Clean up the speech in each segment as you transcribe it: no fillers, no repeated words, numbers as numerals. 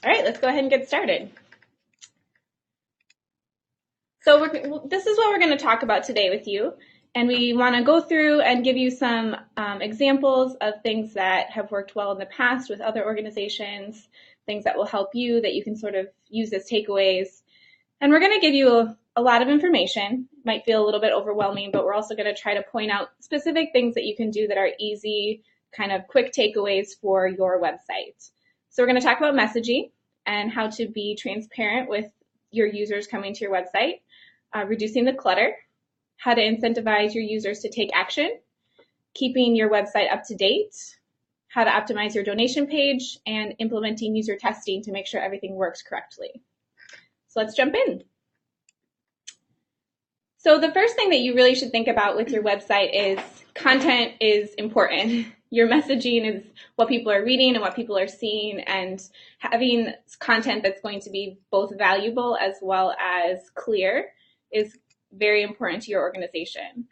All right, let's go ahead and get started. So this is what we're going to talk about today with you. And we want to go through and give you some examples of things that have worked well in the past with other organizations, things that will help you that you can sort of use as takeaways. And we're going to give you a lot of information. It might feel a little bit overwhelming, but we're also going to try to point out specific things that you can do that are easy, kind of quick takeaways for your website. So we're going to talk about messaging and how to be transparent with your users coming to your website, reducing the clutter, how to incentivize your users to take action, keeping your website up to date, how to optimize your donation page, and implementing user testing to make sure everything works correctly. So let's jump in. So the first thing that you really should think about with your website is content is important. Your messaging is what people are reading and what people are seeing, and having content that's going to be both valuable as well as clear is very important to your organization.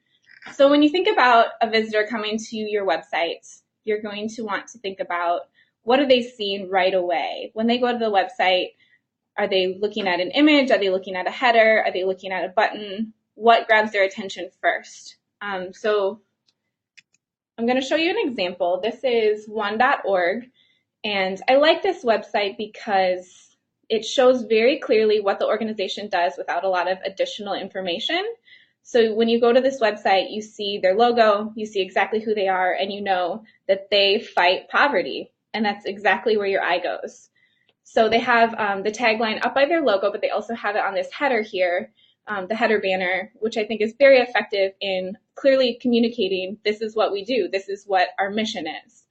So when you think about a visitor coming to your website, you're going to want to think about what are they seeing right away. When they go to the website, are they looking at an image? Are they looking at a header? Are they looking at a button? What grabs their attention first? So I'm going to show you an example. This is one.org, and I like this website because it shows very clearly what the organization does without a lot of additional information. So when you go to this website, you see their logo, you see exactly who they are, and you know that they fight poverty, and that's exactly where your eye goes. So they have the tagline up by their logo, but they also have it on this header here, the header banner, which I think is very effective in clearly communicating this is what we do, this is what our mission is.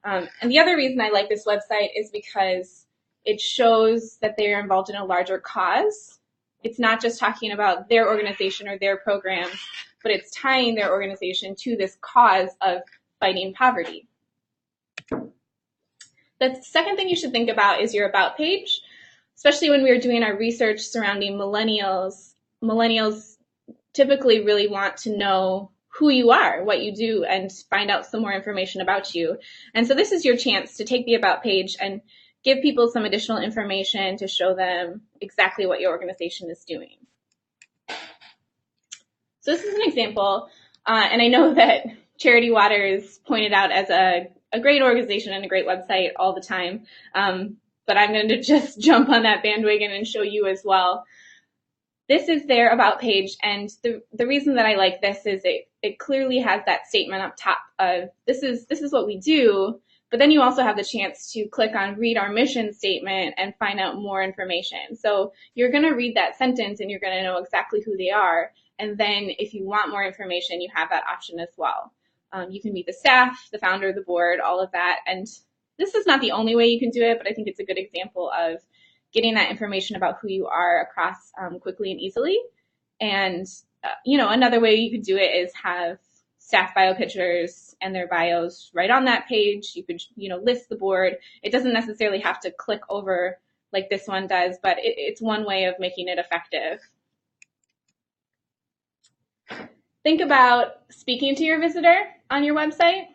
And the other reason I like this website is because it shows that they are involved in a larger cause. It's not just talking about their organization or their programs, but it's tying their organization to this cause of fighting poverty. The second thing you should think about is your About page, especially when we were doing our research surrounding millennials. Millennials typically really want to know who you are, what you do, and find out some more information about you. And so this is your chance to take the About page and give people some additional information to show them exactly what your organization is doing. So this is an example, and I know that Charity Water is pointed out as a great organization and a great website all the time, but I'm going to just jump on that bandwagon and show you as well. This is their About page, and the reason that I like this is it clearly has that statement up top of this is what we do, but then you also have the chance to click on Read Our Mission Statement and find out more information. So you're going to read that sentence and you're going to know exactly who they are, and then if you want more information, you have that option as well. You can meet the staff, the founder, the board, all of that, and this is not the only way you can do it, but I think it's a good example of getting that information about who you are across quickly and easily. And another way you could do it is have staff bio pictures and their bios right on that page. You could list the board. It doesn't necessarily have to click over like this one does, but it's one way of making it effective. Think about speaking to your visitor on your website.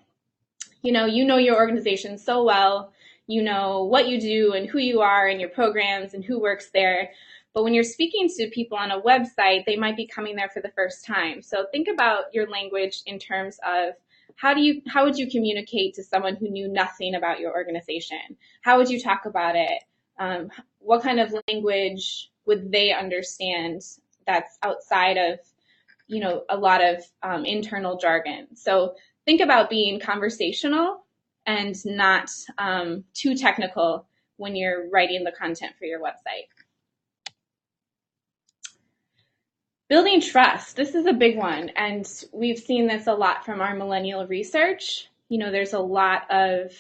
You know your organization so well. You know what you do and who you are and your programs and who works there. But when you're speaking to people on a website, they might be coming there for the first time. So think about your language in terms of how would you communicate to someone who knew nothing about your organization? How would you talk about it? What kind of language would they understand that's outside of a lot of internal jargon? So think about being conversational and not too technical when you're writing the content for your website. Building trust. This is a big one, and we've seen this a lot from our millennial research. There's a lot of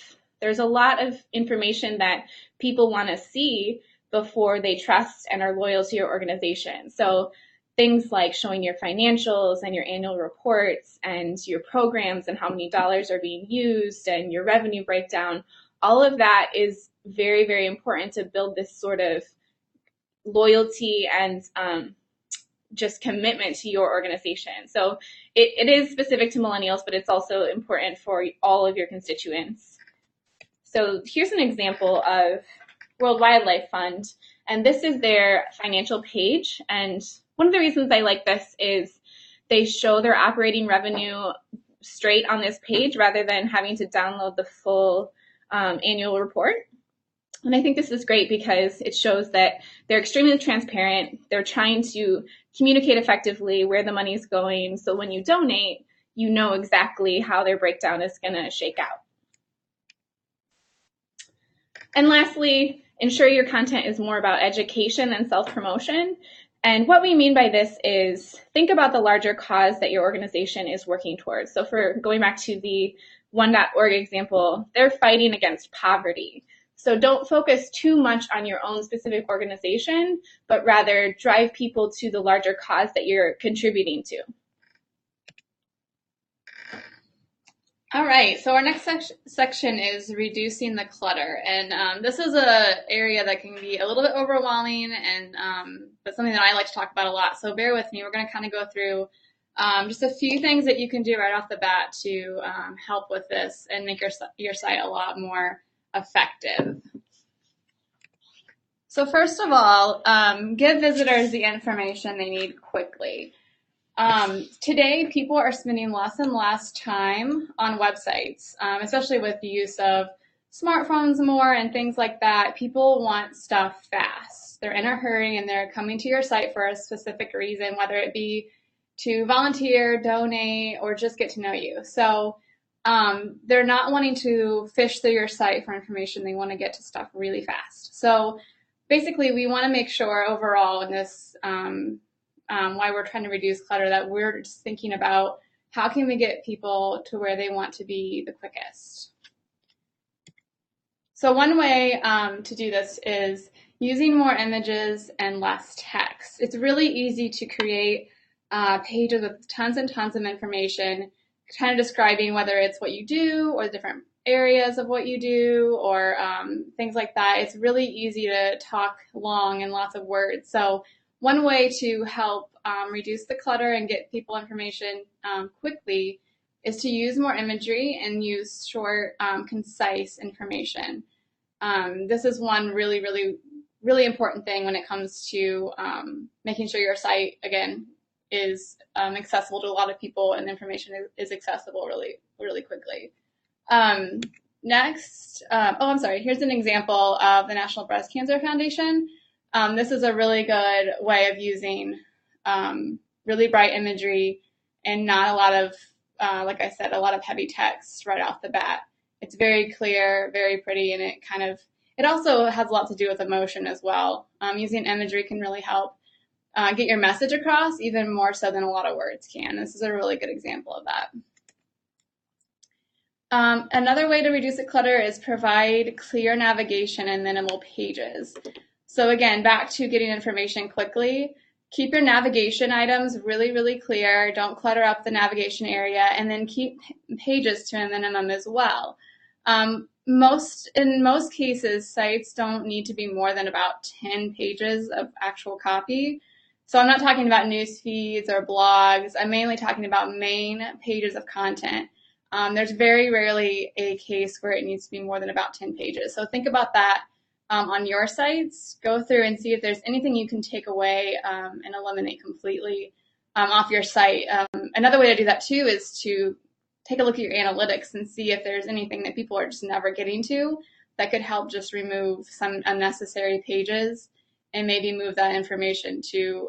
information that people want to see before they trust and are loyal to your organization. So things like showing your financials and your annual reports and your programs and how many dollars are being used and your revenue breakdown, all of that is very, very important to build this sort of loyalty and just commitment to your organization. So it is specific to millennials, but it's also important for all of your constituents. So here's an example of World Wildlife Fund. And this is their financial page. And one of the reasons I like this is they show their operating revenue straight on this page rather than having to download the full annual report. And I think this is great because it shows that they're extremely transparent. They're trying to communicate effectively where the money is going. So when you donate, you know exactly how their breakdown is going to shake out. And lastly, ensure your content is more about education than self-promotion. And what we mean by this is think about the larger cause that your organization is working towards. So for going back to the One.org example, they're fighting against poverty. So don't focus too much on your own specific organization, but rather drive people to the larger cause that you're contributing to. All right, so our next section is reducing the clutter, and this is an area that can be a little bit overwhelming, and but something that I like to talk about a lot. So bear with me. We're going to kind of go through just a few things that you can do right off the bat to help with this and make your site a lot more effective. So first of all, give visitors the information they need quickly. Today, people are spending less and less time on websites, especially with the use of smartphones more and things like that. People want stuff fast. They're in a hurry and they're coming to your site for a specific reason, whether it be to volunteer, donate, or just get to know you. So they're not wanting to fish through your site for information. They want to get to stuff really fast. So basically, we want to make sure overall in this why we're trying to reduce clutter, that we're just thinking about how can we get people to where they want to be the quickest. So one way to do this is using more images and less text. It's really easy to create pages with tons and tons of information, kind of describing whether it's what you do or the different areas of what you do or things like that. It's really easy to talk long and lots of words. So one way to help reduce the clutter and get people information quickly is to use more imagery and use short, concise information. This is one really, really, really important thing when it comes to making sure your site, again, is accessible to a lot of people and information is accessible really, really quickly. Next, I'm sorry, here's an example of the National Breast Cancer Foundation. This is a really good way of using really bright imagery and not a lot of, like I said, a lot of heavy text right off the bat. It's very clear, very pretty, and it also has a lot to do with emotion as well. Using imagery can really help get your message across even more so than a lot of words can. This is a really good example of that. Another way to reduce the clutter is provide clear navigation and minimal pages. So again, back to getting information quickly, keep your navigation items really, really clear. Don't clutter up the navigation area, and then keep pages to a minimum as well. In most cases, sites don't need to be more than about 10 pages of actual copy. So I'm not talking about news feeds or blogs. I'm mainly talking about main pages of content. There's very rarely a case where it needs to be more than about 10 pages. So think about that on your sites. Go through and see if there's anything you can take away and eliminate completely off your site. Another way to do that too is to take a look at your analytics and see if there's anything that people are just never getting to that could help just remove some unnecessary pages and maybe move that information to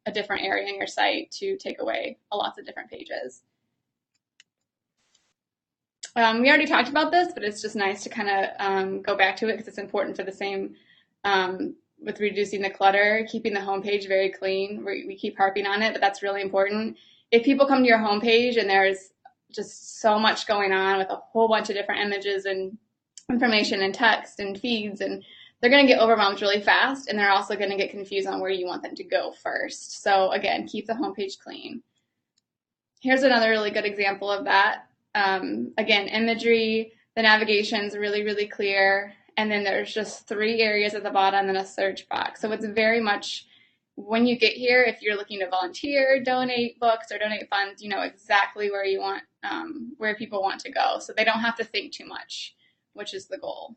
a different area in your site to take away lots of different pages. We already talked about this, but it's just nice to kind of go back to it because it's important for the same with reducing the clutter, keeping the homepage very clean. We keep harping on it, but that's really important. If people come to your homepage and there's just so much going on with a whole bunch of different images and information and text and feeds, and they're going to get overwhelmed really fast, and they're also going to get confused on where you want them to go first. So again, keep the homepage clean. Here's another really good example of that. Again, imagery, the navigation's really, really clear, and then there's just 3 areas at the bottom and a search box. So it's very much, when you get here, if you're looking to volunteer, donate books, or donate funds, you know exactly where you want, where people want to go. So they don't have to think too much, which is the goal.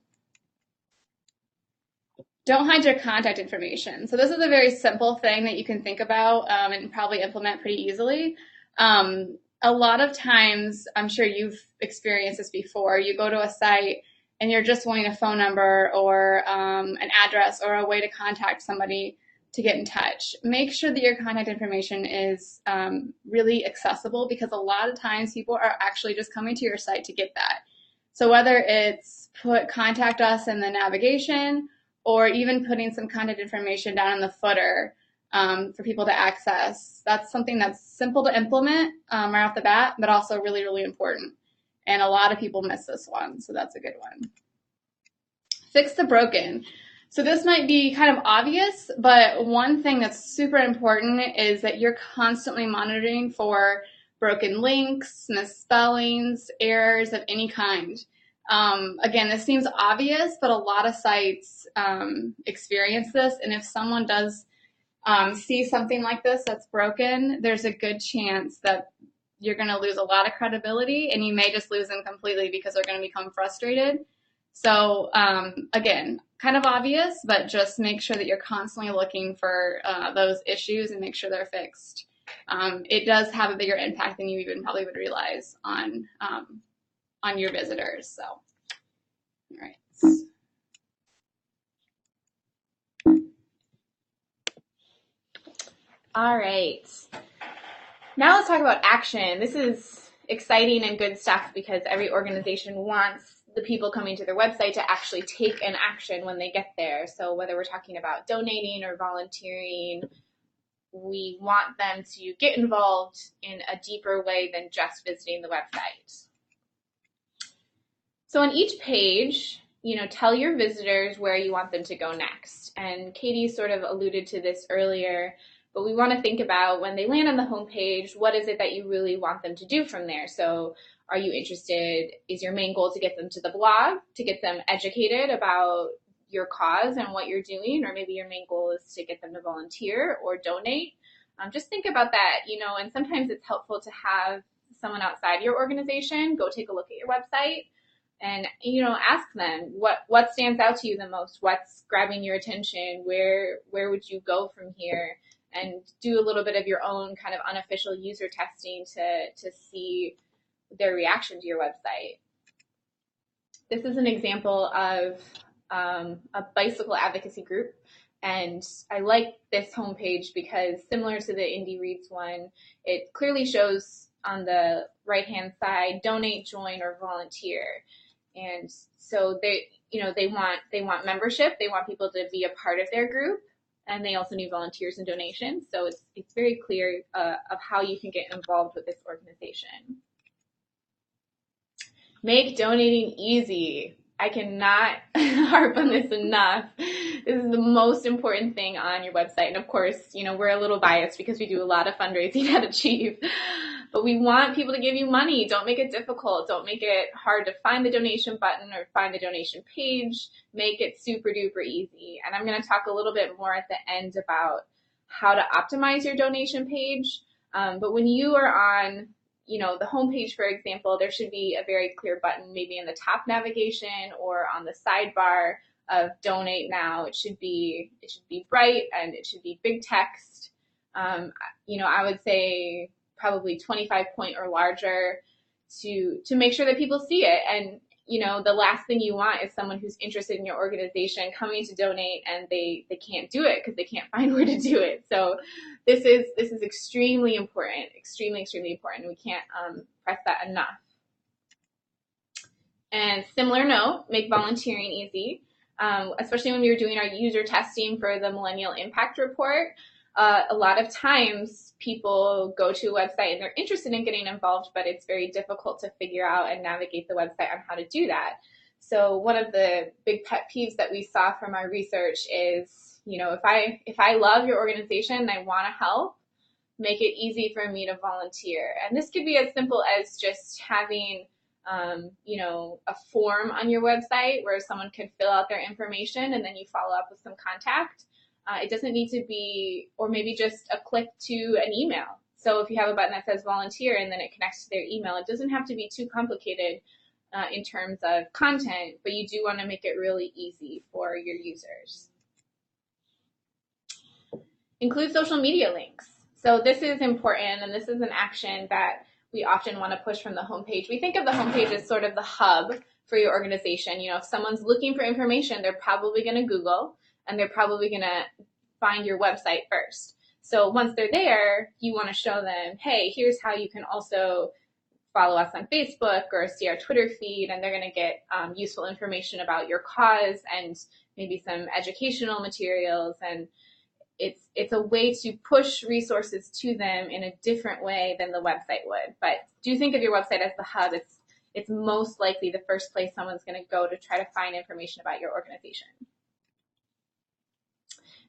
Don't hide your contact information. So this is a very simple thing that you can think about and probably implement pretty easily. A lot of times, I'm sure you've experienced this before, you go to a site and you're just wanting a phone number or an address or a way to contact somebody to get in touch. Make sure that your contact information is really accessible, because a lot of times people are actually just coming to your site to get that. So whether it's put contact us in the navigation, or even putting some contact information down in the footer for people to access. That's something that's simple to implement right off the bat, but also really, really important. And a lot of people miss this one, so that's a good one. Fix the broken. So this might be kind of obvious, but one thing that's super important is that you're constantly monitoring for broken links, misspellings, errors of any kind. Again, this seems obvious, but a lot of sites experience this, and if someone does see something like this that's broken, there's a good chance that you're going to lose a lot of credibility, and you may just lose them completely because they're going to become frustrated. So again, kind of obvious, but just make sure that you're constantly looking for those issues and make sure they're fixed. It does have a bigger impact than you even probably would realize on your visitors. So, all right. All right. Now let's talk about action. This is exciting and good stuff because every organization wants the people coming to their website to actually take an action when they get there. So whether we're talking about donating or volunteering, we want them to get involved in a deeper way than just visiting the website. So on each page, tell your visitors where you want them to go next. And Katie sort of alluded to this earlier, but we want to think about when they land on the homepage, what is it that you really want them to do from there? So are you interested, is your main goal to get them to the blog, to get them educated about your cause and what you're doing? Or maybe your main goal is to get them to volunteer or donate. Just think about that, and sometimes it's helpful to have someone outside your organization go take a look at your website and ask them what stands out to you the most, what's grabbing your attention, where would you go from here, and do a little bit of your own kind of unofficial user testing to see their reaction to your website. This is an example of a bicycle advocacy group, and I like this homepage because similar to the Indie Reads one, it clearly shows on the right-hand side, donate, join, or volunteer. And so they want membership. They want people to be a part of their group, and they also need volunteers and donations. So it's very clear of how you can get involved with this organization. Make donating easy. I cannot harp on this enough. This is the most important thing on your website. And of course, we're a little biased because we do a lot of fundraising at Achieve. But we want people to give you money. Don't make it difficult. Don't make it hard to find the donation button or find the donation page. Make it super duper easy. And I'm going to talk a little bit more at the end about how to optimize your donation page. But when you are on the homepage, for example, there should be a very clear button, maybe in the top navigation or on the sidebar of donate now. It should be bright and it should be big text. I would say probably 25 point or larger to make sure that people see it. And the last thing you want is someone who's interested in your organization coming to donate and they can't do it because they can't find where to do it. So this is extremely important, extremely important. We can't press that enough. And similar note, make volunteering easy, especially when we were doing our user testing for the Millennial Impact Report. A lot of times people go to a website and they're interested in getting involved, but it's very difficult to figure out and navigate the website on how to do that. So one of the big pet peeves that we saw from our research is, if I love your organization and I want to help, make it easy for me to volunteer. And this could be as simple as just having a form on your website where someone can fill out their information and then you follow up with some contact. It doesn't need to be, or maybe just a click to an email. So if you have a button that says volunteer and then it connects to their email, it doesn't have to be too complicated in terms of content, but you do want to make it really easy for your users. Include social media links. So this is important, and this is an action that we often want to push from the homepage. We think of the homepage as sort of the hub for your organization. If someone's looking for information, they're probably going to Google, and they're probably going to find your website first. So once they're there, you want to show them, hey, here's how you can also follow us on Facebook or see our Twitter feed, and they're going to get useful information about your cause and maybe some educational materials. And it's a way to push resources to them in a different way than the website would. But do think of your website as the hub. It's most likely the first place someone's going to go to try to find information about your organization.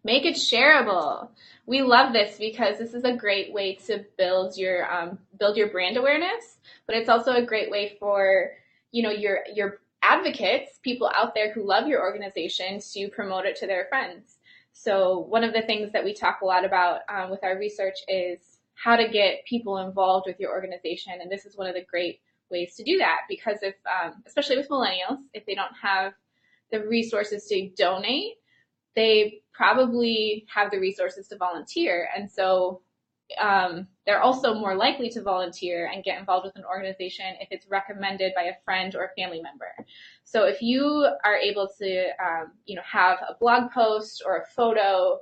Make it shareable. We love this because this is a great way to build your brand awareness, but it's also a great way for your advocates, people out there who love your organization, to promote it to their friends. So one of the things that we talk a lot about with our research is how to get people involved with your organization, and this is one of the great ways to do that, because if especially with millennials, if they don't have the resources to donate, they probably have the resources to volunteer. And so they're also more likely to volunteer and get involved with an organization if it's recommended by a friend or a family member. So if you are able to, have a blog post or a photo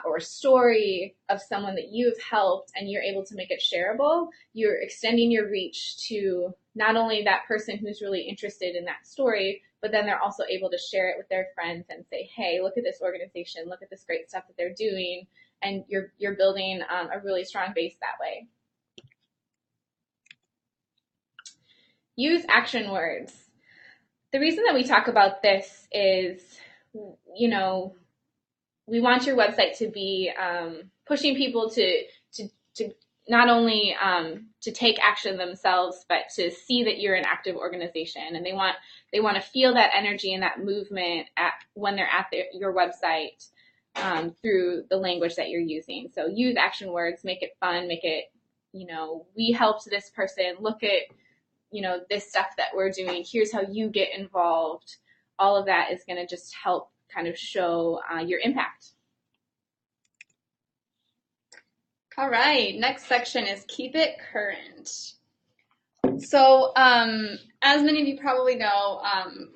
or a story of someone that you've helped and you're able to make it shareable, you're extending your reach to not only that person who's really interested in that story, but then they're also able to share it with their friends and say, hey, look at this organization, look at this great stuff that they're doing, and you're building a really strong base that way. Use action words. The reason that we talk about this is, we want your website to be pushing people to not only to take action themselves, but to see that you're an active organization, and they want to feel that energy and that movement when they're at your website through the language that you're using. So use action words, make it fun, make it, we helped this person, look at, this stuff that we're doing, here's how you get involved. All of that is going to just help kind of show your impact. All right, next section is keep it current. So as many of you probably know,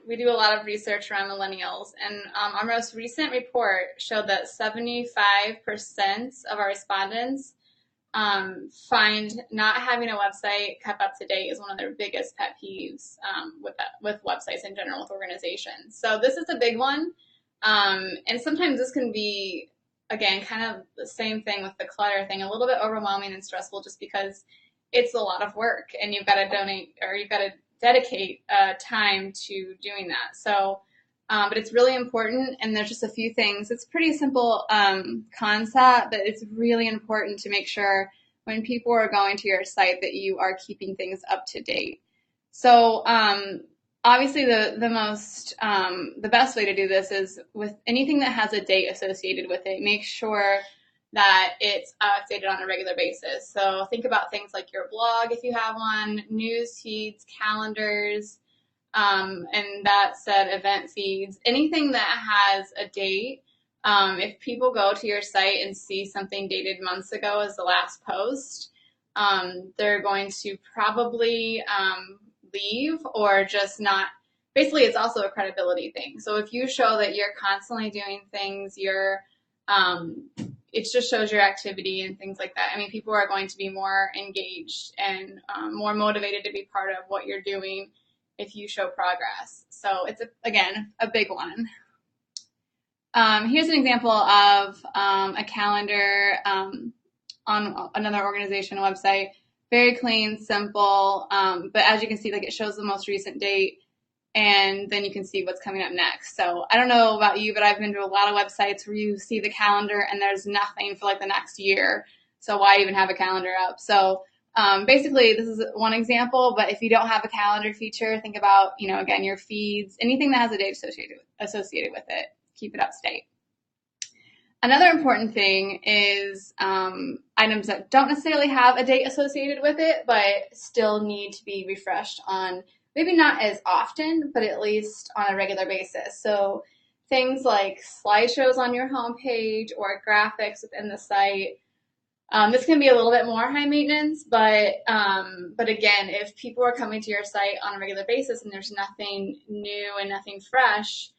we do a lot of research around millennials, and our most recent report showed that 75% of our respondents find not having a website kept up to date is one of their biggest pet peeves with websites in general, with organizations. So this is a big one, and sometimes this can be, again, kind of the same thing with the clutter thing, a little bit overwhelming and stressful just because it's a lot of work and you've got to donate, or you've got to dedicate time to doing that. So, but it's really important, and there's just a few things. It's a pretty simple concept, but it's really important to make sure when people are going to your site that you are keeping things up to date. So obviously the best way to do this is with anything that has a date associated with it. Make sure that it's updated on a regular basis. So think about things like your blog, if you have one, news feeds, calendars, and that said, event feeds, anything that has a date. If people go to your site and see something dated months ago as the last post, they're going to probably leave or just not. Basically, it's also a credibility thing. So if you show that you're constantly doing things, it just shows your activity and things like that. I mean, people are going to be more engaged and more motivated to be part of what you're doing if you show progress. So it's, again, a big one. Here's an example of a calendar on another organization website. Very clean, simple, but as you can see, like, it shows the most recent date, and then you can see what's coming up next. So I don't know about you, but I've been to a lot of websites where you see the calendar and there's nothing for like the next year. So why even have a calendar up? So basically, this is one example, but if you don't have a calendar feature, think about, again, your feeds, anything that has a date associated with it, keep it up to date. Another important thing is items that don't necessarily have a date associated with it, but still need to be refreshed on, maybe not as often, but at least on a regular basis. So things like slideshows on your homepage or graphics within the site. This can be a little bit more high maintenance, but again, if people are coming to your site on a regular basis and there's nothing new and nothing fresh,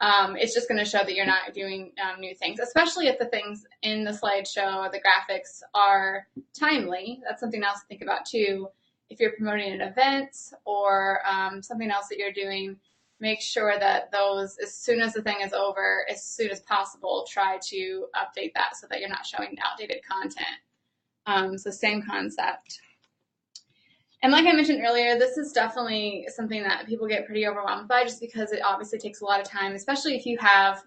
it's just going to show that you're not doing new things, especially if the things in the slideshow or the graphics are timely. That's something else to think about too. If you're promoting an event or something else that you're doing, make sure that those, as soon as the thing is over, as soon as possible, try to update that so that you're not showing outdated content. So same concept. And like I mentioned earlier, this is definitely something that people get pretty overwhelmed by just because it obviously takes a lot of time, especially if you have,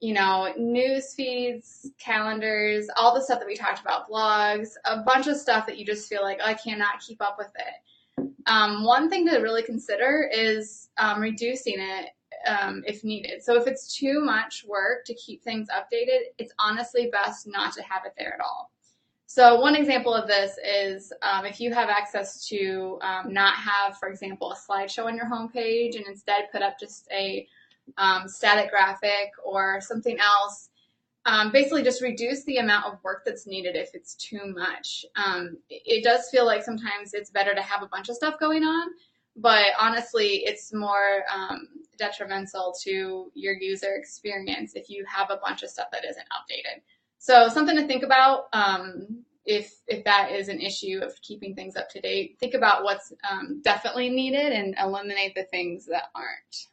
news feeds, calendars, all the stuff that we talked about, blogs, a bunch of stuff that you just feel like, oh, I cannot keep up with it. One thing to really consider is reducing it if needed. So if it's too much work to keep things updated, it's honestly best not to have it there at all. So one example of this is if you have access to not have, for example, a slideshow on your homepage and instead put up just a static graphic or something else, basically just reduce the amount of work that's needed if it's too much. It does feel like sometimes it's better to have a bunch of stuff going on, but honestly, it's more detrimental to your user experience if you have a bunch of stuff that isn't updated. So something to think about if that is an issue of keeping things up to date. Think about what's definitely needed and eliminate the things that aren't.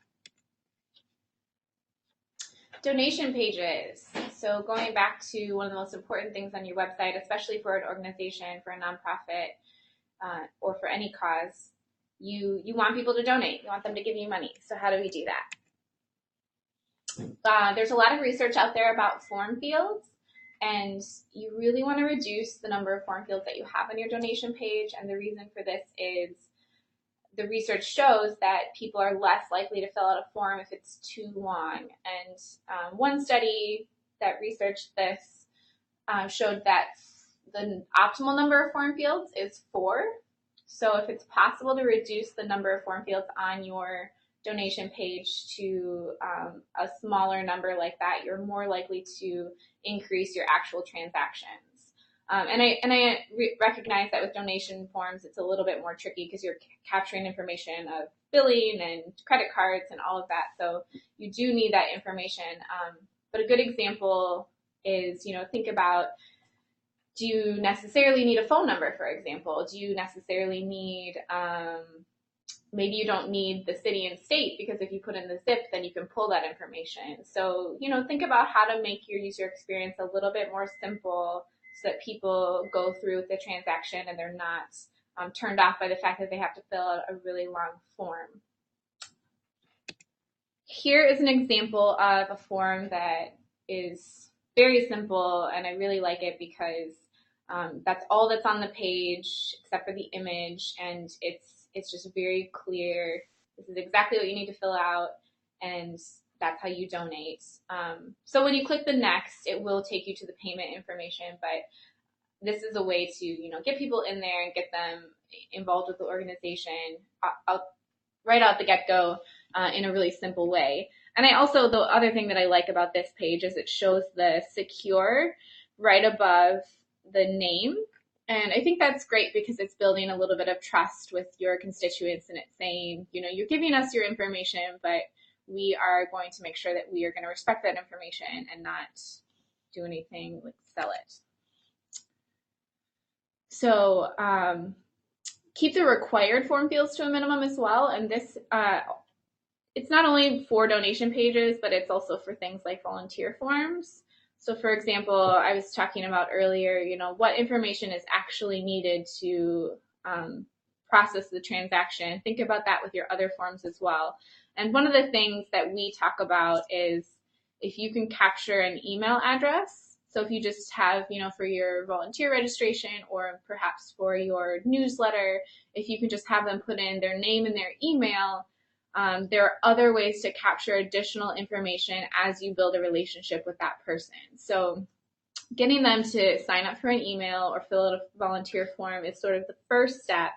Donation pages. So going back to one of the most important things on your website, especially for an organization, for a nonprofit, or for any cause, you want people to donate. You want them to give you money. So how do we do that? There's a lot of research out there about form fields, and you really want to reduce the number of form fields that you have on your donation page. And the reason for this is the research shows that people are less likely to fill out a form if it's too long. And one study that researched this showed that the optimal number of form fields is 4. So if it's possible to reduce the number of form fields on your donation page to a smaller number like that, you're more likely to increase your actual transactions. And I recognize that with donation forms, it's a little bit more tricky because you're capturing information of billing and credit cards and all of that. So you do need that information. But a good example is, think about, do you necessarily need a phone number, for example? Do you necessarily need, maybe you don't need the city and state, because if you put in the zip, then you can pull that information. So, think about how to make your user experience a little bit more simple so that people go through with the transaction and they're not turned off by the fact that they have to fill out a really long form. Here is an example of a form that is very simple, and I really like it because that's all that's on the page except for the image, and it's just very clear. This is exactly what you need to fill out, and that's how you donate. So when you click the next, it will take you to the payment information, but this is a way to, get people in there and get them involved with the organization right out the get-go in a really simple way. And the other thing that I like about this page is it shows the secure right above the name. And I think that's great because it's building a little bit of trust with your constituents, and it's saying, you're giving us your information, but we are going to make sure that we are going to respect that information and not do anything like sell it. So keep the required form fields to a minimum as well. And this, it's not only for donation pages, but it's also for things like volunteer forms. So for example, I was talking about earlier, what information is actually needed to process the transaction. Think about that with your other forms as well. And one of the things that we talk about is if you can capture an email address. So if you just have, for your volunteer registration or perhaps for your newsletter, if you can just have them put in their name and their email, there are other ways to capture additional information as you build a relationship with that person. So getting them to sign up for an email or fill out a volunteer form is sort of the first step.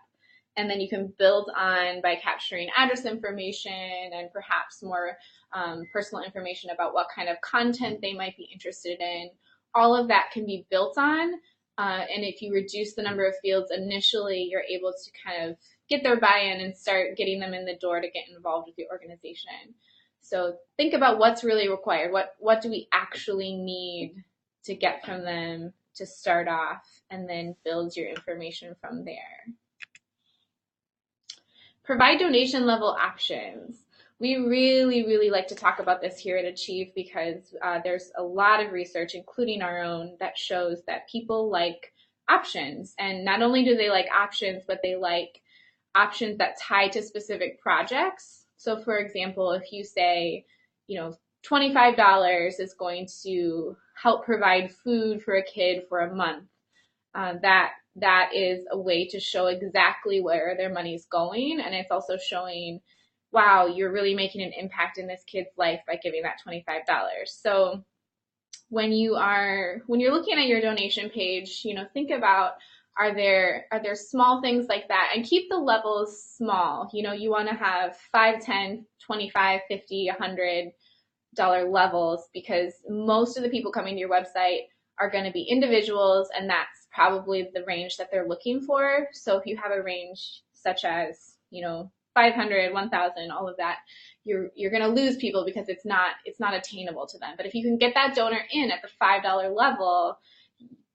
And then you can build on by capturing address information and perhaps more personal information about what kind of content they might be interested in. All of that can be built on. And if you reduce the number of fields initially, you're able to kind of get their buy-in and start getting them in the door to get involved with the organization. So think about what's really required. What do we actually need to get from them to start off, and then build your information from there. Provide donation level options. We really like to talk about this here at Achieve because there's a lot of research, including our own, that shows that people like options. And not only do they like options, but they like options that tie to specific projects. So for example, if you say, $25 is going to help provide food for a kid for a month, that is a way to show exactly where their money's going. And it's also showing, wow, you're really making an impact in this kid's life by giving that $25. So when you're looking at your donation page, think about, are there small things like that, and keep the levels small. You want to have 5, 10, 25, 50, $100 levels, because most of the people coming to your website are going to be individuals, and that's probably the range that they're looking for. So if you have a range such as 500, 1,000, all of that, you're going to lose people because it's not attainable to them. But if you can get that donor in at the $5 level,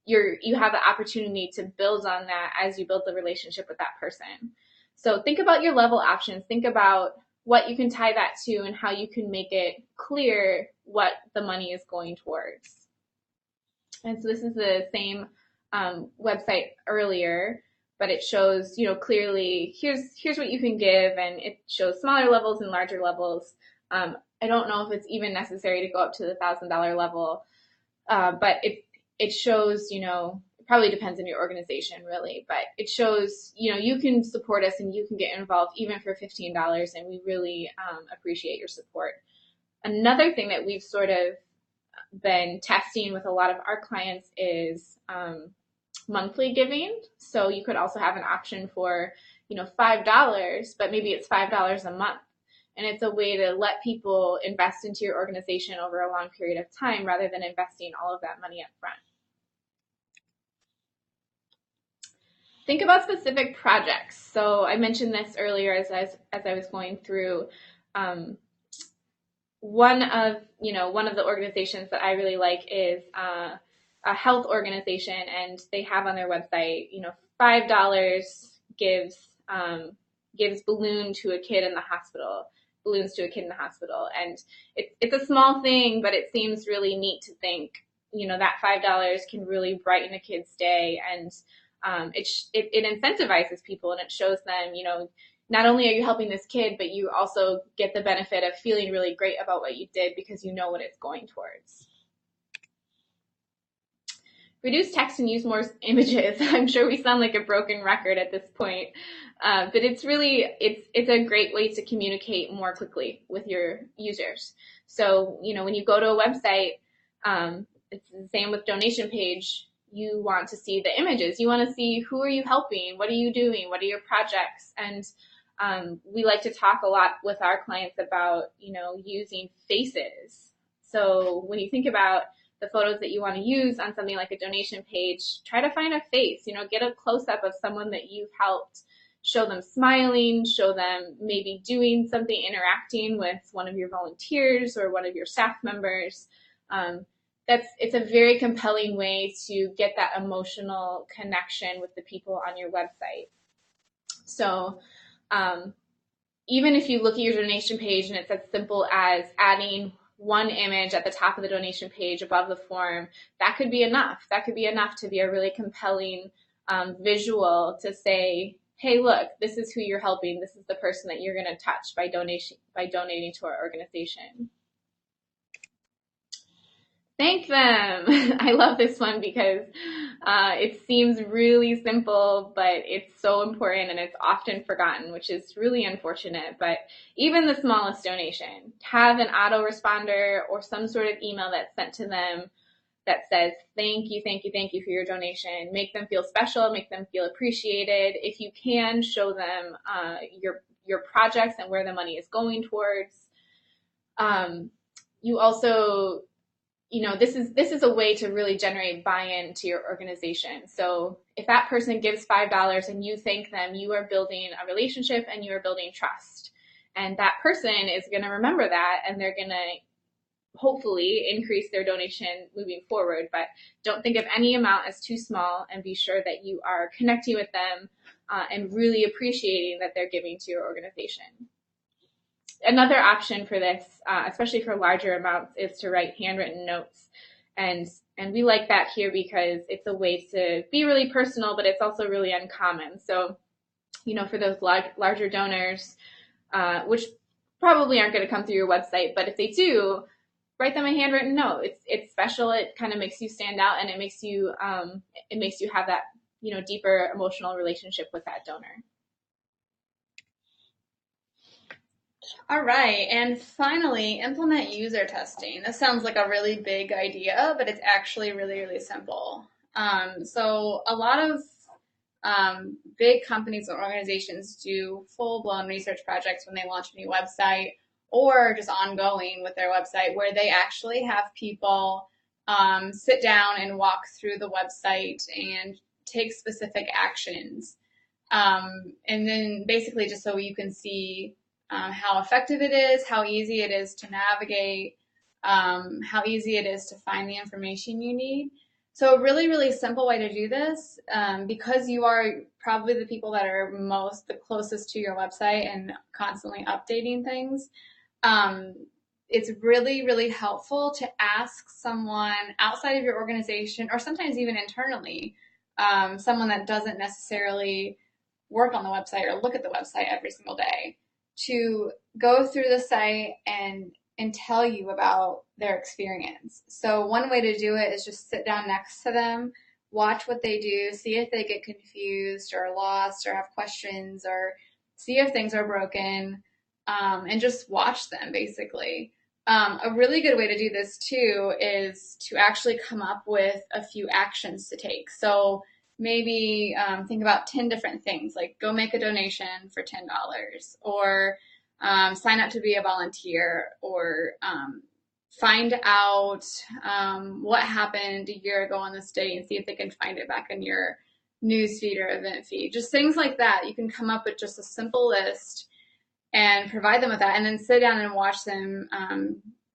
you have the opportunity to build on that as you build the relationship with that person. So think about your level options. Think about what you can tie that to and how you can make it clear what the money is going towards. And so this is the same website earlier, but it shows, clearly here's what you can give, and it shows smaller levels and larger levels. I don't know if it's even necessary to go up to the $1,000 level, but it shows, it probably depends on your organization really, but it shows, you can support us and you can get involved even for $15, and we really appreciate your support. Another thing that we've sort of been testing with a lot of our clients is monthly giving. So you could also have an option for, $5, but maybe it's $5 a month. And it's a way to let people invest into your organization over a long period of time rather than investing all of that money up front. Think about specific projects. So I mentioned this earlier as I was going through. One of the organizations that I really like is a health organization, and they have on their website, $5 gives balloons to a kid in the hospital. And it's a small thing, but it seems really neat to think, that $5 can really brighten a kid's day, and it incentivizes people, and it shows them, not only are you helping this kid, but you also get the benefit of feeling really great about what you did because you know what it's going towards. Reduce text and use more images. I'm sure we sound like a broken record at this point, but it's a great way to communicate more quickly with your users. So, when you go to a website, it's the same with donation page. You want to see the images. You want to see, who are you helping? What are you doing? What are your projects? And we like to talk a lot with our clients about, using faces. So when you think about the photos that you want to use on something like a donation page, try to find a face, get a close-up of someone that you've helped. Show them smiling, show them maybe doing something, interacting with one of your volunteers or one of your staff members. It's a very compelling way to get that emotional connection with the people on your website. So even if you look at your donation page and it's as simple as adding one image at the top of the donation page above the form, that could be enough. That could be enough to be a really compelling visual to say, hey, look, this is who you're helping. This is the person that you're going to touch by donating to our organization. Thank them. I love this one because it seems really simple, but it's so important and it's often forgotten, which is really unfortunate. But even the smallest donation, have an autoresponder or some sort of email that's sent to them that says, thank you, thank you, thank you for your donation. Make them feel special, make them feel appreciated. If you can, show them your projects and where the money is going towards. You also, this is a way to really generate buy-in to your organization. So if that person gives $5 and you thank them, you are building a relationship and you are building trust. And that person is going to remember that, and they're going to hopefully increase their donation moving forward. But don't think of any amount as too small, and be sure that you are connecting with them and really appreciating that they're giving to your organization. Another option for this, especially for larger amounts, is to write handwritten notes. And we like that here because it's a way to be really personal, but it's also really uncommon. So, for those larger donors, which probably aren't going to come through your website, but if they do, write them a handwritten note. It's special. It kind of makes you stand out, and it makes you have that, deeper emotional relationship with that donor. All right, and finally, implement user testing. This sounds like a really big idea, but it's actually really, really simple. So a lot of big companies and organizations do full-blown research projects when they launch a new website, or just ongoing with their website, where they actually have people sit down and walk through the website and take specific actions. And then basically just so you can see how effective it is, how easy it is to navigate, how easy it is to find the information you need. So a really, really simple way to do this, because you are probably the people that are the closest to your website and constantly updating things, it's really, really helpful to ask someone outside of your organization, or sometimes even internally, someone that doesn't necessarily work on the website or look at the website every single day, to go through the site and tell you about their experience. So one way to do it is just sit down next to them, watch what they do, see if they get confused or lost or have questions, or see if things are broken, and just watch them, basically. A really good way to do this too is to actually come up with a few actions to take. So maybe think about 10 different things, like go make a donation for $10, or sign up to be a volunteer, or find out what happened a year ago on this day and see if they can find it back in your news feed or event feed. Just things like that. You can come up with just a simple list and provide them with that, and then sit down and watch them,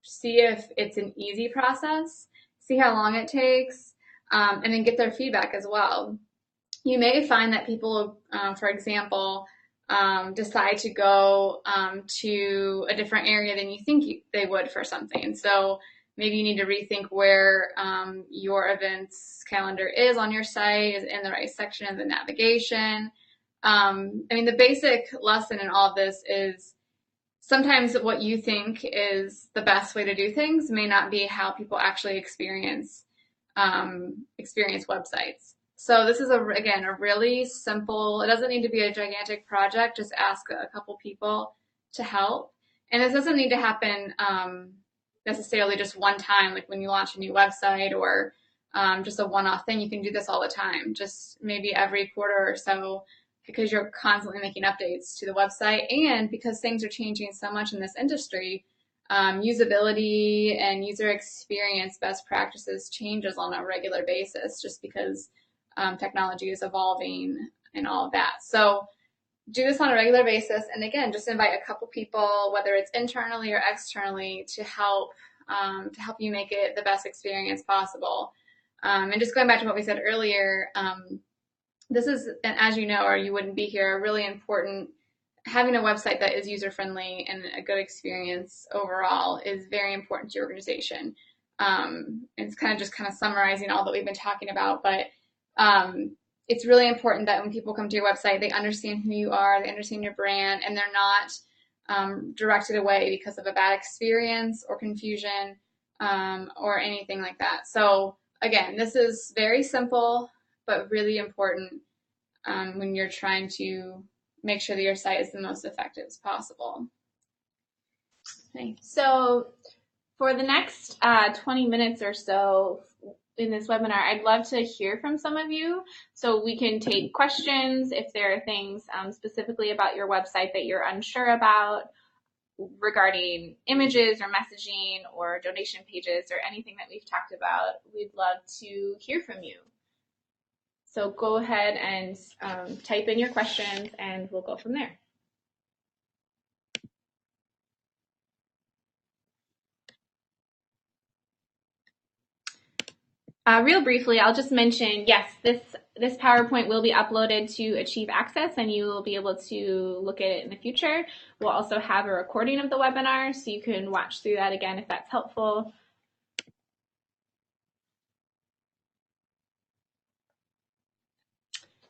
see if it's an easy process, see how long it takes, and then get their feedback as well. You may find that people, for example, decide to go to a different area than you think they would for something. So maybe you need to rethink where your events calendar is on your site, is in the right section of the navigation. The basic lesson in all of this is sometimes what you think is the best way to do things may not be how people actually experience websites. So this is, again, a really simple, it doesn't need to be a gigantic project. Just ask a couple people to help. And this doesn't need to happen necessarily just one time, like when you launch a new website, or just a one-off thing. You can do this all the time, just maybe every quarter or so, because you're constantly making updates to the website, and because things are changing so much in this industry, usability and user experience best practices changes on a regular basis, just because technology is evolving and all of that. So do this on a regular basis, and again, just invite a couple people, whether it's internally or externally, to help you make it the best experience possible. And just going back to what we said earlier, this is, and as you know, or you wouldn't be here, really important. Having a website that is user-friendly and a good experience overall is very important to your organization. It's kind of summarizing all that we've been talking about, but it's really important that when people come to your website, they understand who you are, they understand your brand, and they're not directed away because of a bad experience or confusion or anything like that. So again, this is very simple, but really important when you're trying to make sure that your site is the most effective as possible. Okay. So for the next 20 minutes or so, in this webinar, I'd love to hear from some of you so we can take questions if there are things specifically about your website that you're unsure about regarding images or messaging or donation pages or anything that we've talked about. We'd love to hear from you. So go ahead and type in your questions and we'll go from there. Real briefly, I'll just mention, yes, this PowerPoint will be uploaded to Achieve Access and you will be able to look at it in the future. We'll also have a recording of the webinar so you can watch through that again if that's helpful.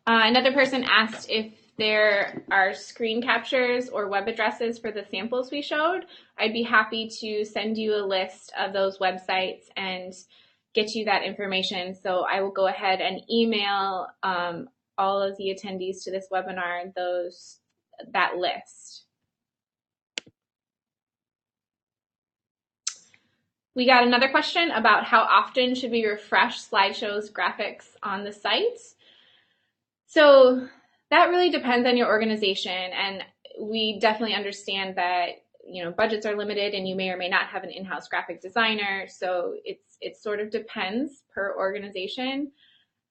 Another person asked if there are screen captures or web addresses for the samples we showed. I'd be happy to send you a list of those websites and get you that information. So I will go ahead and email all of the attendees to this webinar that list. We got another question about how often should we refresh slideshows graphics on the site. So that really depends on your organization, and we definitely understand that budgets are limited and you may or may not have an in-house graphic designer, so it sort of depends per organization.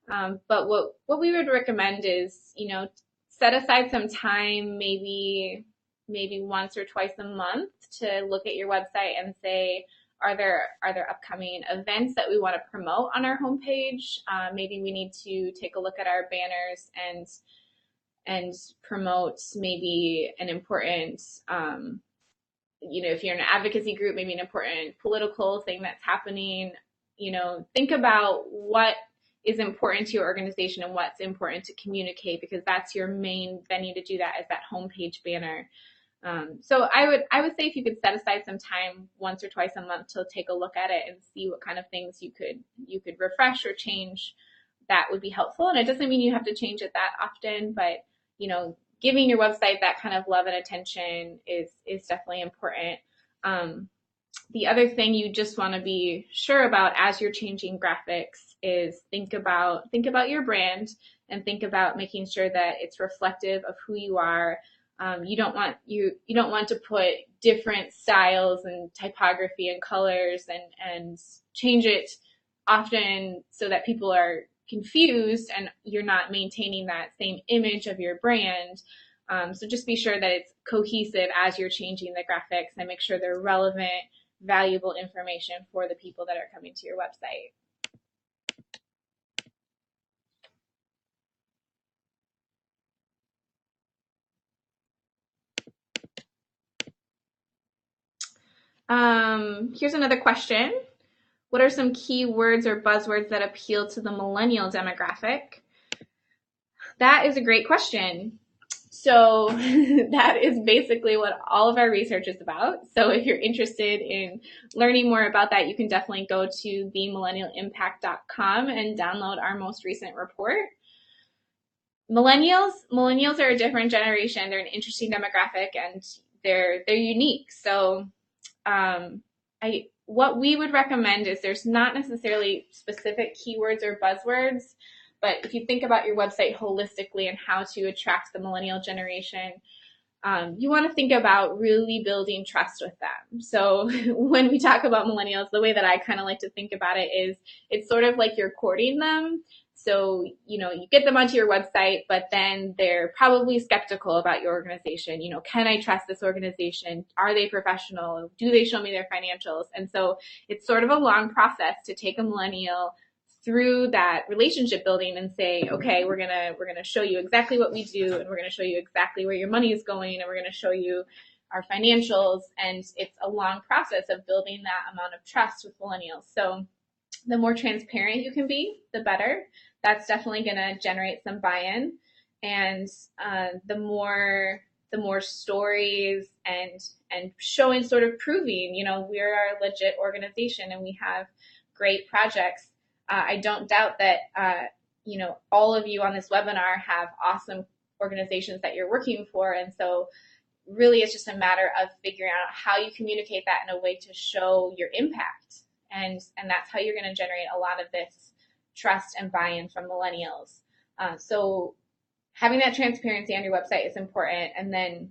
But what we would recommend is set aside some time, maybe once or twice a month, to look at your website and say, are there upcoming events that we want to promote on our homepage? Maybe we need to take a look at our banners and promote maybe an important, if you're in an advocacy group, maybe an important political thing that's happening. Think about what is important to your organization and what's important to communicate, because that's your main venue to do that, is that homepage banner. So I would say if you could set aside some time once or twice a month to take a look at it and see what kind of things you could refresh or change, that would be helpful. And it doesn't mean you have to change it that often, but giving your website that kind of love and attention is definitely important. The other thing you just want to be sure about as you're changing graphics is think about your brand and think about making sure that it's reflective of who you are. You don't want to put different styles and typography and colors and change it often so that people are confused and you're not maintaining that same image of your brand. So just be sure that it's cohesive as you're changing the graphics and make sure they're relevant, valuable information for the people that are coming to your website. Here's another question. What are some key words or buzzwords that appeal to the millennial demographic? That is a great question. So that is basically what all of our research is about. So if you're interested in learning more about that, you can definitely go to themillennialimpact.com and download our most recent report. Millennials are a different generation. They're an interesting demographic and they're unique. So what we would recommend is there's not necessarily specific keywords or buzzwords, but if you think about your website holistically and how to attract the millennial generation, you want to think about really building trust with them. So when we talk about millennials, the way that I kind of like to think about it is it's sort of like you're courting them. So, you get them onto your website, but then they're probably skeptical about your organization. Can I trust this organization? Are they professional? Do they show me their financials? And so it's sort of a long process to take a millennial through that relationship building and say, okay, we're gonna show you exactly what we do, and we're gonna show you exactly where your money is going, and we're gonna show you our financials. And it's a long process of building that amount of trust with millennials. So the more transparent you can be, the better. That's definitely going to generate some buy-in, and the more stories and showing, sort of proving, we're a legit organization and we have great projects. I don't doubt that all of you on this webinar have awesome organizations that you're working for, and so really it's just a matter of figuring out how you communicate that in a way to show your impact and that's how you're going to generate a lot of this trust and buy-in from millennials. So having that transparency on your website is important, and then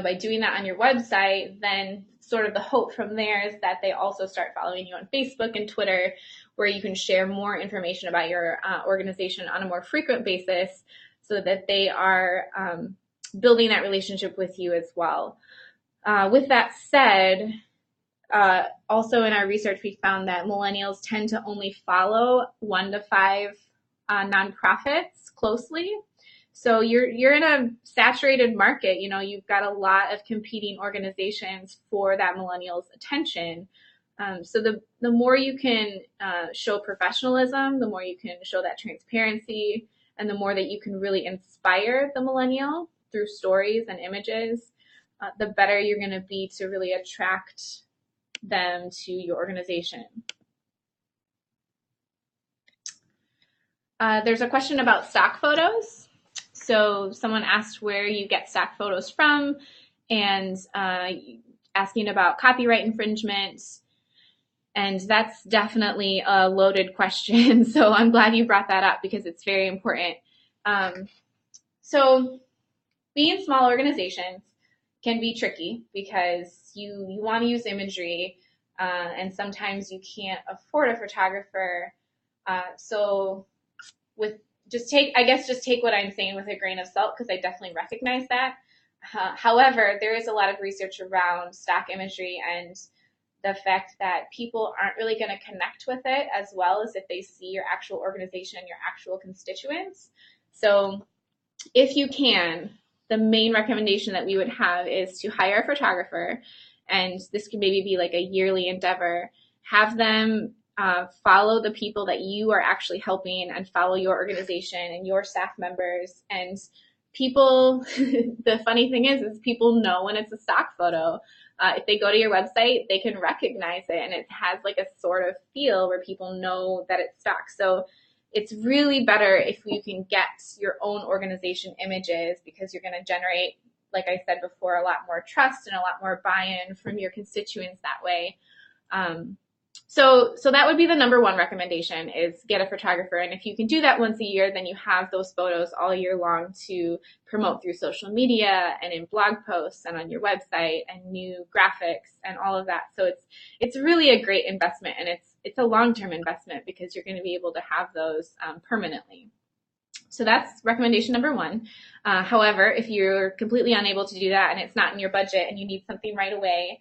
by doing that on your website, then sort of the hope from there is that they also start following you on Facebook and Twitter, where you can share more information about your organization on a more frequent basis, so that they are building that relationship with you as well. With that said, also in our research, we found that millennials tend to only follow 1 to 5 nonprofits closely. So you're in a saturated market. You've got a lot of competing organizations for that millennial's attention. So the more you can show professionalism, the more you can show that transparency, and the more that you can really inspire the millennial through stories and images, the better you're going to be to really attract them to your organization. There's a question about stock photos. So someone asked where you get stock photos from, and asking about copyright infringement. And that's definitely a loaded question. So I'm glad you brought that up, because it's very important. So being small organizations can be tricky, because you want to use imagery, and sometimes you can't afford a photographer. So just take what I'm saying with a grain of salt, because I definitely recognize that. However, there is a lot of research around stock imagery and the fact that people aren't really going to connect with it as well as if they see your actual organization and your actual constituents. So if you can, the main recommendation that we would have is to hire a photographer, and this could maybe be like a yearly endeavor. Have them follow the people that you are actually helping, and follow your organization and your staff members. And people, the funny thing is people know when it's a stock photo. If they go to your website, they can recognize it, and it has like a sort of feel where people know that it's stock. So it's really better if you can get your own organization images, because you're going to generate, like I said before, a lot more trust and a lot more buy-in from your constituents that way. So that would be the number one recommendation, is get a photographer. And if you can do that once a year, then you have those photos all year long to promote through social media and in blog posts and on your website and new graphics and all of that. So it's really a great investment, and it's a long-term investment, because you're going to be able to have those permanently. So that's recommendation number one. However, if you're completely unable to do that and it's not in your budget and you need something right away,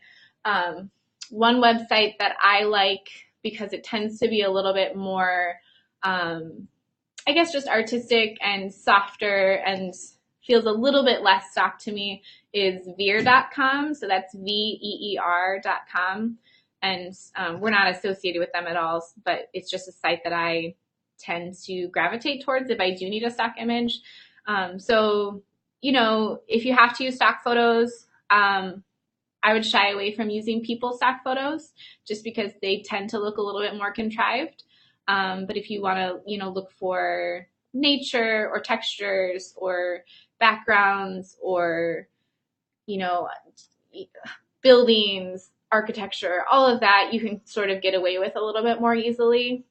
one website that I like, because it tends to be a little bit more, I guess, just artistic and softer and feels a little bit less stock to me, is veer.com. So that's veer.com. And we're not associated with them at all, but it's just a site that I tend to gravitate towards if I do need a stock image. So, if you have to use stock photos, I would shy away from using people stock photos, just because they tend to look a little bit more contrived. But if you want to, look for nature or textures or backgrounds or, buildings, architecture, all of that, you can sort of get away with a little bit more easily.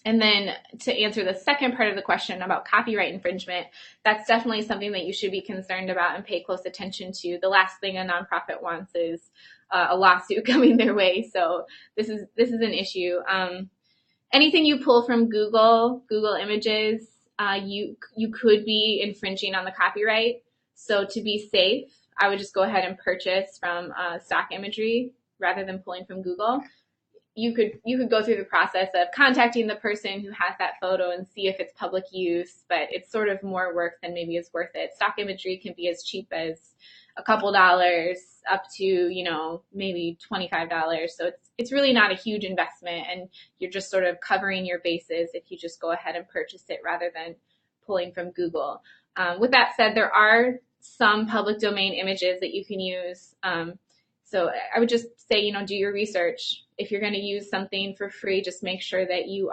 And then to answer the second part of the question about copyright infringement, that's definitely something that you should be concerned about and pay close attention to. The last thing a nonprofit wants is a lawsuit coming their way. So this is an issue. Anything you pull from Google Images, you could be infringing on the copyright. So to be safe, I would just go ahead and purchase from stock imagery rather than pulling from Google. You could go through the process of contacting the person who has that photo and see if it's public use, but it's sort of more work than maybe is worth it. Stock imagery can be as cheap as a couple dollars up to, maybe $25. So it's really not a huge investment, and you're just sort of covering your bases if you just go ahead and purchase it rather than pulling from Google. With that said, there are some public domain images that you can use. So I would just say, do your research. If you're going to use something for free, just make sure that you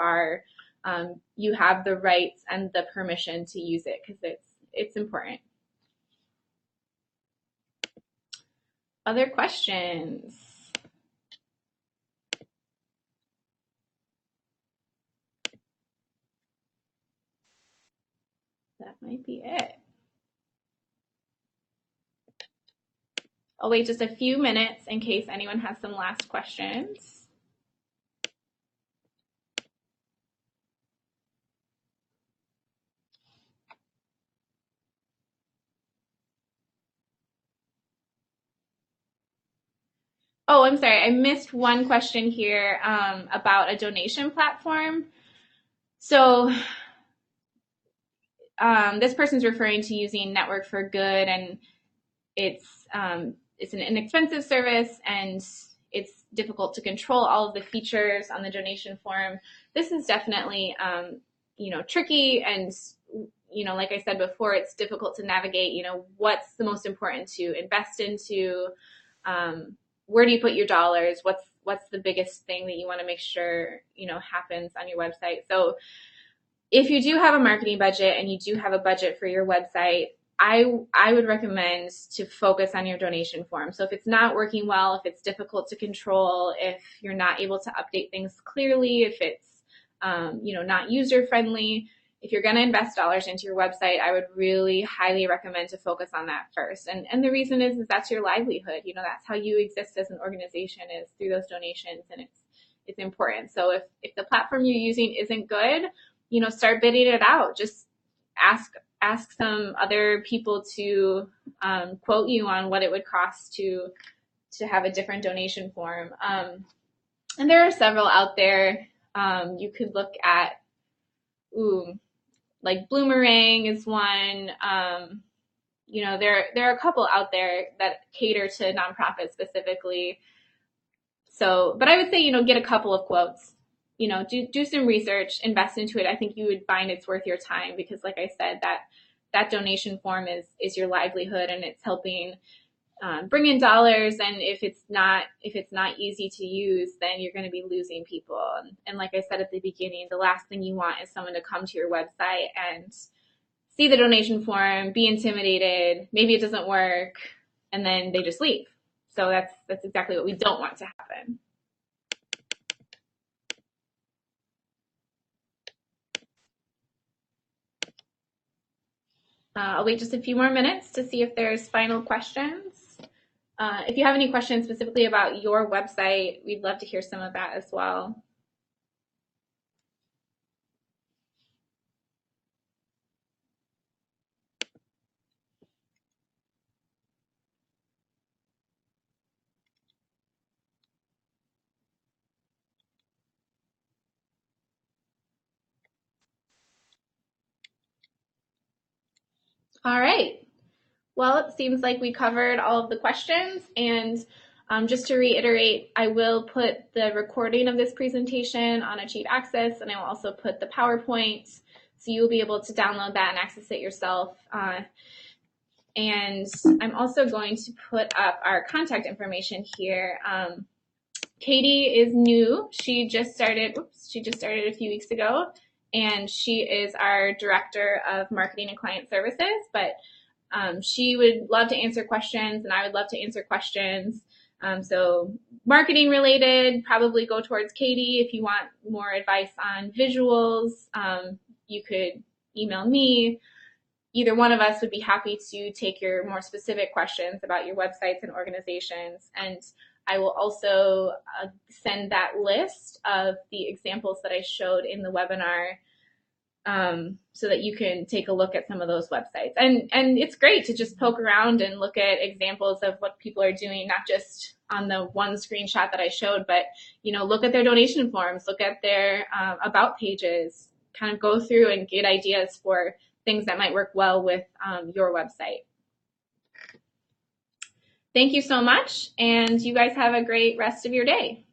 have the rights and the permission to use it, because it's important. Other questions? might be it. I'll wait just a few minutes in case anyone has some last questions. Oh, I'm sorry. I missed one question here about a donation platform. So this person's referring to using Network for Good, and it's an inexpensive service, and it's difficult to control all of the features on the donation form. This is definitely tricky, and like I said before, it's difficult to navigate. What's the most important to invest into? Where do you put your dollars? What's the biggest thing that you want to make sure happens on your website? So if you do have a marketing budget and you do have a budget for your website, I would recommend to focus on your donation form. So if it's not working well, if it's difficult to control, if you're not able to update things clearly, if it's not user friendly, if you're going to invest dollars into your website, I would really highly recommend to focus on that first. And the reason is that's your livelihood. That's how you exist as an organization, is through those donations, and it's important. So if the platform you're using isn't good, start bidding it out. Just ask some other people to quote you on what it would cost to have a different donation form. And there are several out there. You could look at, like Bloomerang is one. There are a couple out there that cater to nonprofits specifically. So, but I would say, get a couple of quotes. Do some research, invest into it. I think you would find it's worth your time, because like I said, that donation form is your livelihood, and it's helping bring in dollars. And if it's not easy to use, then you're going to be losing people. And like I said at the beginning, the last thing you want is someone to come to your website and see the donation form, be intimidated, maybe it doesn't work, and then they just leave. So that's exactly what we don't want to happen. I'll wait just a few more minutes to see if there's final questions. If you have any questions specifically about your website, we'd love to hear some of that as well. All right. Well, it seems like we covered all of the questions, and just to reiterate, I will put the recording of this presentation on Achieve Access, and I will also put the PowerPoint, so you'll be able to download that and access it yourself. And I'm also going to put up our contact information here. Katie is new. She just started a few weeks ago, and she is our Director of Marketing and Client Services, but she would love to answer questions, and I would love to answer questions. So marketing related, probably go towards Katie. If you want more advice on visuals, you could email me. Either one of us would be happy to take your more specific questions about your websites and organizations. And I will also send that list of the examples that I showed in the webinar, so that you can take a look at some of those websites. And it's great to just poke around and look at examples of what people are doing, not just on the one screenshot that I showed, but look at their donation forms, look at their about pages, kind of go through and get ideas for things that might work well with your website. Thank you so much, and you guys have a great rest of your day.